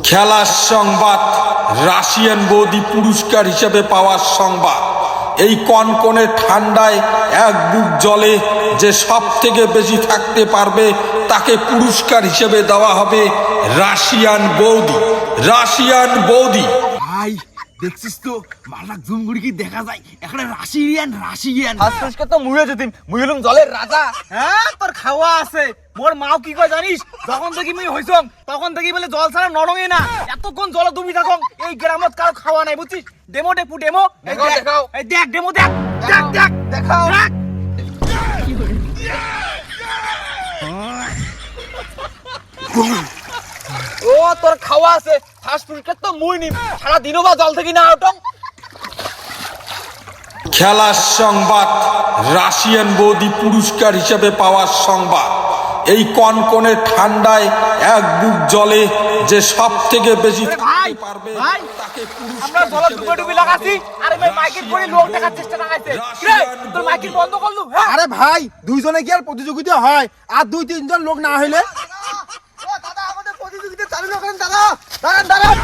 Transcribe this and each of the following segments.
খেলার সংবাদ, রাশিয়ান বৌদি পুরস্কার হিসেবে পাওয়ার সংবাদ। এই কনকনে ঠান্ডায় এক বুক জলে যে সব থেকে বেশি থাকতে পারবে তাকে পুরস্কার হিসেবে দেওয়া হবে রাশিয়ান বৌদি। রাশিয়ান বৌদি ভাই দেখছিস তো মালাক জুমগুড়ি কি দেখা যায় এখানে রাশিয়ান আজকে তো মুইও যেদিন মুই হলাম জলের রাজা। হ্যাঁ তোর খাওয়া আছে। মোর মাও কি কয় জানিস, যখন থেকে মুই হইছং তখন থেকে বলে জল ছাড়া নরঙে না, এতক্ষণ জল ডুবি থাকং এই গ্রামত কারো খাওয়া নাই বুঝছিস। ডেমো ডেপু ডেমো দেখাও। এই দেখ ডেমো দেখ দেখ দেখ দেখাও। দেখ। ও তোর খাওয়া আছে, ফার্স্ট পুরস্কার তো মুই নিম। সারা দিনও বা জল থেকে না ওঠং। খেলার সংবাদ, রাশিয়ান বৌদি পুরস্কার হিসেবে পাওয়ার সংবাদ। এই কনকনে ঠান্ডায় এক বুক জলে যে সব থেকে বেশি ভাই থাকতে পারবে ভাই তাকে আমরা পুরস্কার জল হিসেবে ডুবে ডুবি দেওয়া লাগাছি হবে আর ভাই মাইকের করে লোক দেখার চেষ্টা লাগাইছে। রে তোর মাইকের বন্ধ করলু? হ্যাঁ আরে ভাই দুইজনে কি আর প্রতিযোগিতা হয়? আর দুই তিনজন লোক না হইলে দাদা আমাদের প্রতিযোগিতা চালু না করেন দাদা। দাঁড়ান দাঁড়ান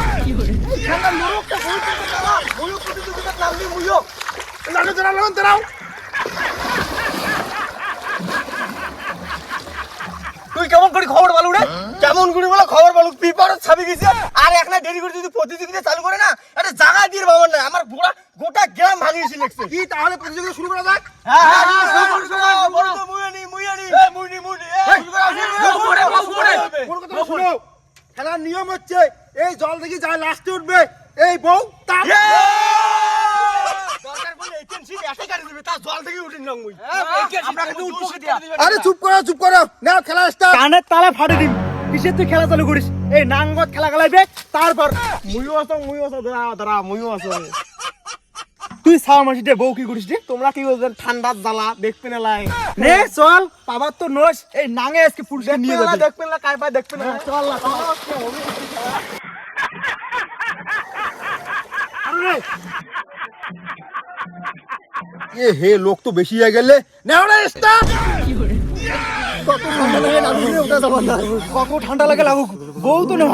এই ঠান্ডা লোকটা বই কিন্তু দাদা মুইও প্রতিযোগিতা নামলি মুইও দাঁড়াও। তুই কেমন করে খবর বলু রে? কেমন করে বলো খবর বলু? পেপারত ছাপি গেছে আর এখন দেরি করে যদি প্রতিযোগিতা চালু করে না আরে জায়গা দিয়ে বাবার না আমার গোটা গ্রাম ভাঙিয়েছি লিখছে। কি তাহলে প্রতিযোগিতা শুরু করা যাক? মোর কথা শুনো, খেলার নিয়ম হচ্ছে এই জল থেকে যায় লাস্টে উঠবে এই বউ তার আরে চুপ করো নাও খেলা স্টার্ট। কানের তালে ফাড়ে দিম। কিসের তুই খেলা চালু করিস? এই নাঙ্গত খেলা খেলাইবে তারপর মুইও আছো দাঁড়া মুইও আছো। তুই সাও মাসিতে বউ কি করিস রে? তোমরা কি বলছেন ঠান্ডার জ্বালা দেখতে না লাই নে চল পাবার তো নস এই নাঙে আজকে পুরস্কার নিয়ে যাবে। দেখবে না কাই পায় দেখবে না চল না এ হে লোক তো বেশি হয়ে গেলে নাও না স্টার্ট। কত ঠান্ডা লাগে লাগুক বউ তো না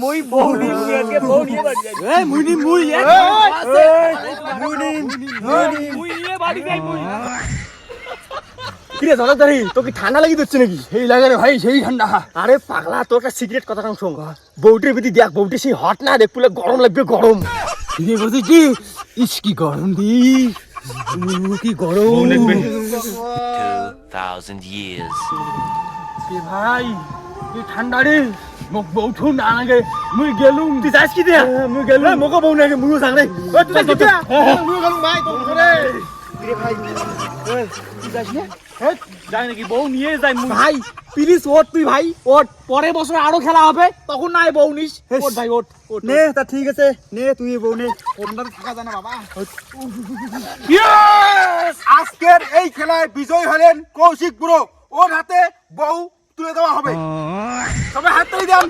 মই বউ নি মুই আজকে বউ নিয়ে বাড়ি যাই। এই মুই নি মুই মুই নিয়ে বাড়ি যাই মুই। কিরে জলদারি তোর কি ঠান্ডা লাগি দিচ্ছে নাকি? সেই লাগে রে ভাই, সেই ঠান্ডা। আরে পাগলা তোর একটা সিগারেট কথা কাম শোন। বউটির বিধি দেখ বউটি সেই হট না দেখ পুলে গরম লাগবে গরম। কি বলছিস কি? ইস কি গরম দি, কি গরম। 2,000 years. এ ভাই এই ঠান্ডা রে মোক বউঠু না লাগে মুই গেলুম। তুই যাস কি দে? মুই গেলুম মকো বউ নাগে মুইও যাং রে। ওই তুই যাস কি দে? মুইও গেলুম ভাই তোর ঘরে। রে ভাই ওই তুই যাস না? হ্যাঁ যাই নাকি বউ নিয়ে যাই মুই। ভাই প্লিজ ওঠ তুই ভাই ওঠ, পরের বছর আরো খেলা হবে তখন নাই বউ নিস। ওঠ ভাই ওঠ নে তা ঠিক আছে, নে তুই বউ নে। ঠান্ডাতে থাকা যায় না বাবা। আজকের এই খেলায় বিজয় হলেন কৌশিক বুড়ো। ওর হাতে বউ তুলে দেওয়া হবে। সবাই হাত তালি দেন।